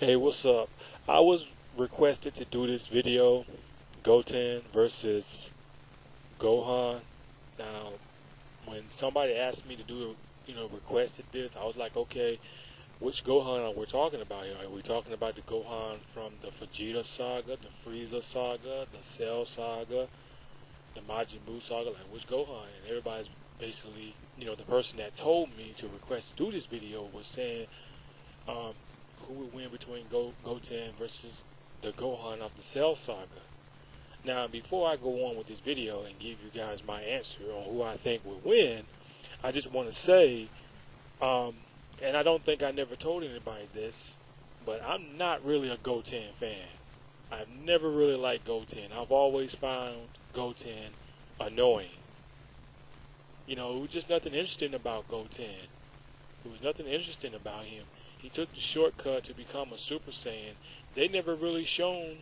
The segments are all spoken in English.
Hey, what's up? I was requested to do this video, Goten versus Gohan. Now, when somebody asked me to do, requested this, I was like, okay, which Gohan are we talking about here? Are we talking about the Gohan from the Vegeta saga, the Frieza saga, the Cell saga, the Majin Buu saga? Like, which Gohan? And everybody's basically, the person that told me to request to do this video was saying, um, who would win between Goten versus the Gohan of the Cell Saga. Now, before I go on with this video and give you guys my answer on who I think would win, I just want to say, and I don't think I never told anybody this, but I'm not really a Goten fan. I've never really liked Goten. I've always found Goten annoying. It was just nothing interesting about Goten. There was nothing interesting about him. He took the shortcut to become a Super Saiyan. They never really shown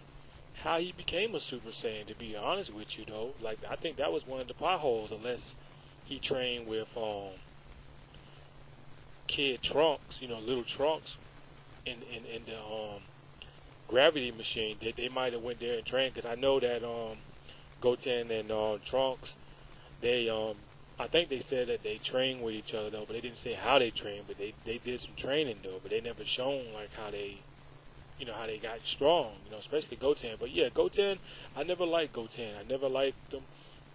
how he became a Super Saiyan, to be honest with you, though. Like, I think that was one of the potholes, unless he trained with Kid Trunks, little Trunks, in the gravity machine. They might have went there and trained, because I know that Goten and Trunks, I think they said that they trained with each other, though, but they didn't say how they trained, but they did some training, though, but they never shown, like, how they got strong, especially Goten. But yeah, Goten, I never liked Goten. I never liked him.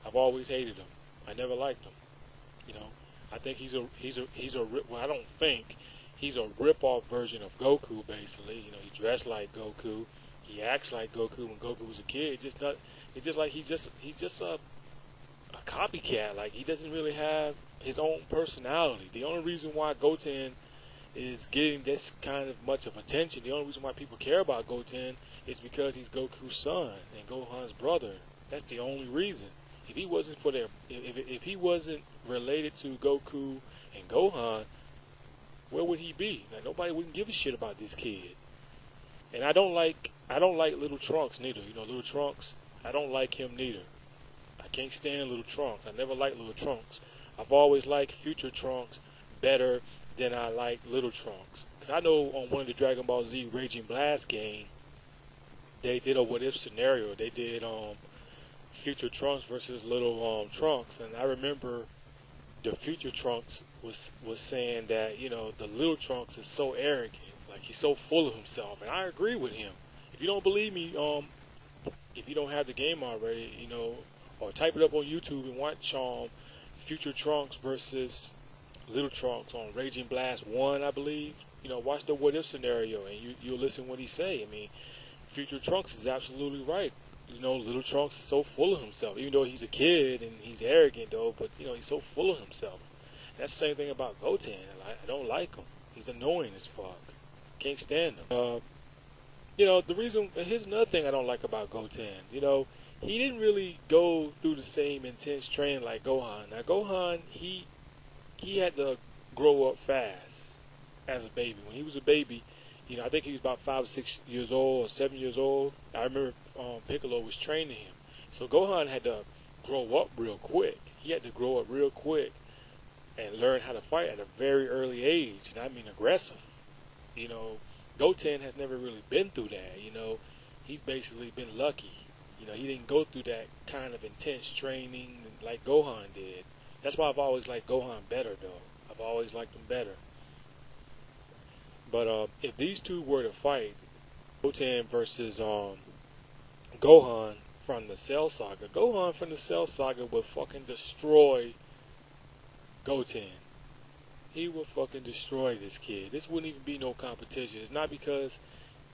I've always hated him. I never liked him. I think well, I don't think he's a rip-off version of Goku, basically. He dressed like Goku. He acts like Goku when Goku was a kid. He's just a copycat. Like, he doesn't really have his own personality. The only reason why Goten is getting this kind of much of attention, the only reason why people care about Goten is because he's Goku's son and Gohan's brother. That's the only reason. If he wasn't if he wasn't related to Goku and Gohan, where would he be? Like, nobody wouldn't give a shit about this kid. And I don't like little Trunks neither. Little Trunks, I don't like him neither. I can't stand little Trunks. I never liked little Trunks. I've always liked future Trunks better than I like little Trunks. Because I know on one of the Dragon Ball Z Raging Blast game, they did a what if scenario. They did future Trunks versus little Trunks, and I remember the future Trunks was saying that the little Trunks is so arrogant, like he's so full of himself, and I agree with him. If you don't believe me, if you don't have the game already, or type it up on YouTube and watch future Trunks versus little Trunks on Raging Blast 1, I believe. Watch the what if scenario and you'll listen what he say. I mean, future Trunks is absolutely right. Little Trunks is so full of himself, even though he's a kid and he's arrogant, though, but he's so full of himself. That's the same thing about Goten. I don't like him. He's annoying as fuck. Can't stand him. The reason, here's another thing I don't like about Goten. He didn't really go through the same intense training like Gohan. Now, Gohan, he had to grow up fast as a baby. When he was a baby, I think he was about 5 or 6 years old or 7 years old. I remember Piccolo was training him. So Gohan had to grow up real quick. He had to grow up real quick and learn how to fight at a very early age. And I mean aggressive. Goten has never really been through that. He's basically been lucky. He didn't go through that kind of intense training like Gohan did. That's why I've always liked Gohan better, though. I've always liked him better. But if these two were to fight, Goten versus Gohan from the Cell Saga, Gohan from the Cell Saga would fucking destroy Goten. He would fucking destroy this kid. This wouldn't even be no competition. It's not because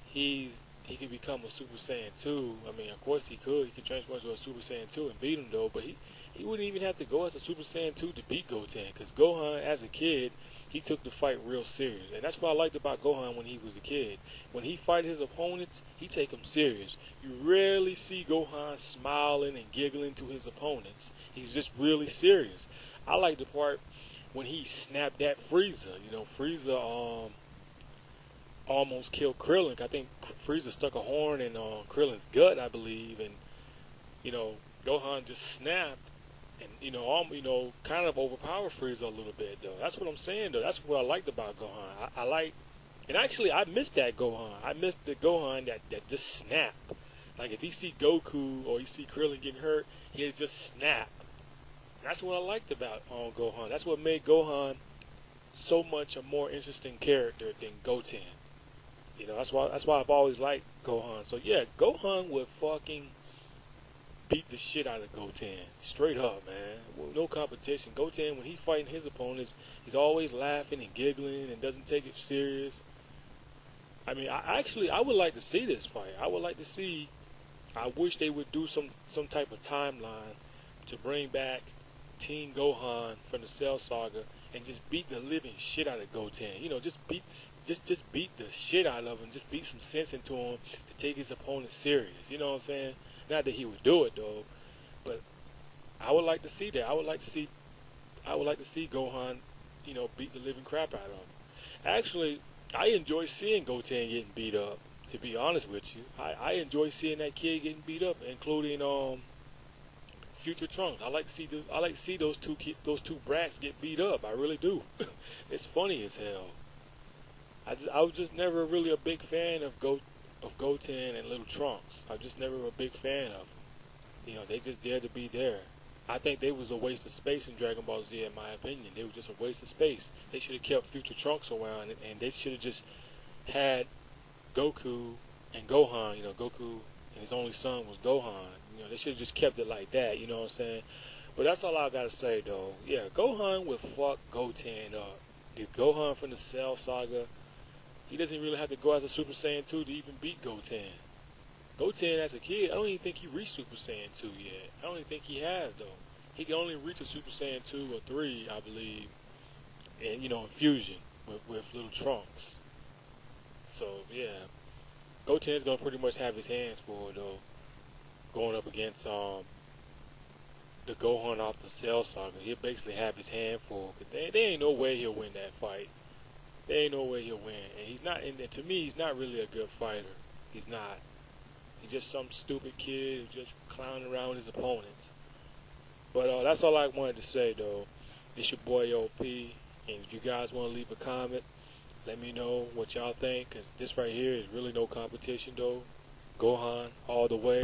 he could become a Super Saiyan 2. I mean, of course he could. He could transform into a Super Saiyan 2 and beat him, though. But he wouldn't even have to go as a Super Saiyan 2 to beat Goten. Because Gohan, as a kid, he took the fight real serious. And that's what I liked about Gohan when he was a kid. When he fight his opponents, he take them serious. You rarely see Gohan smiling and giggling to his opponents. He's just really serious. I like the part when he snapped at Frieza. Frieza almost killed Krillin. I think Frieza stuck a horn in Krillin's gut, I believe, and Gohan just snapped and kind of overpowered Frieza a little bit, though. That's what I'm saying, though. That's what I liked about Gohan. I like And actually, I missed that Gohan. I missed the Gohan that just snap. Like if he see Goku or he see Krillin getting hurt, he'll just snap. That's what I liked about Gohan. That's what made Gohan so much a more interesting character than Goten. You know, that's why I've always liked Gohan. So yeah, Gohan would fucking beat the shit out of Goten. Straight up, man. No competition. Goten, when he's fighting his opponents, he's always laughing and giggling and doesn't take it serious. I mean, I would like to see this fight. I would like to see. I wish they would do some type of timeline to bring back Teen Gohan from the Cell Saga and just beat the living shit out of Goten. You know, just beat the shit out of him. Just beat some sense into him to take his opponent serious. You know what I'm saying? Not that he would do it though, but I would like to see that. I would like to see Gohan, you know, beat the living crap out of him. Actually, I enjoy seeing Goten getting beat up. To be honest with you, I enjoy seeing that kid getting beat up, including Future Trunks. I like to see those two brats get beat up. I really do. It's funny as hell. I was just never really a big fan of Goten and Little Trunks. I was just never a big fan of them. You know, they just dared to be there. I think they was a waste of space in Dragon Ball Z, in my opinion. They were just a waste of space. They should have kept Future Trunks around, and they should have just had Goku and Gohan. You know, Goku and his only son was Gohan. You know, they should have just kept it like that. You know what I'm saying? But that's all I gotta say, though. Yeah, Gohan would fuck Goten up. The Gohan from the Cell Saga, he doesn't really have to go as a Super Saiyan 2 to even beat Goten. Goten as a kid, I don't even think he reached Super Saiyan 2 yet. I don't even think he has, though. He can only reach a Super Saiyan 2 or 3, I believe, and, you know, in fusion with Little Trunks. So, yeah. Goten's going to pretty much have his hands full, though, going up against the Gohan off the Cell Saga. He'll basically have his hand full. Cause there ain't no way he'll win that fight. There ain't no way he'll win. And he's not, and to me, he's not really a good fighter. He's not. He's just some stupid kid who's just clowning around with his opponents. But that's all I wanted to say, though. It's your boy OP. And if you guys want to leave a comment, let me know what y'all think. Because this right here is really no competition, though. Gohan all the way.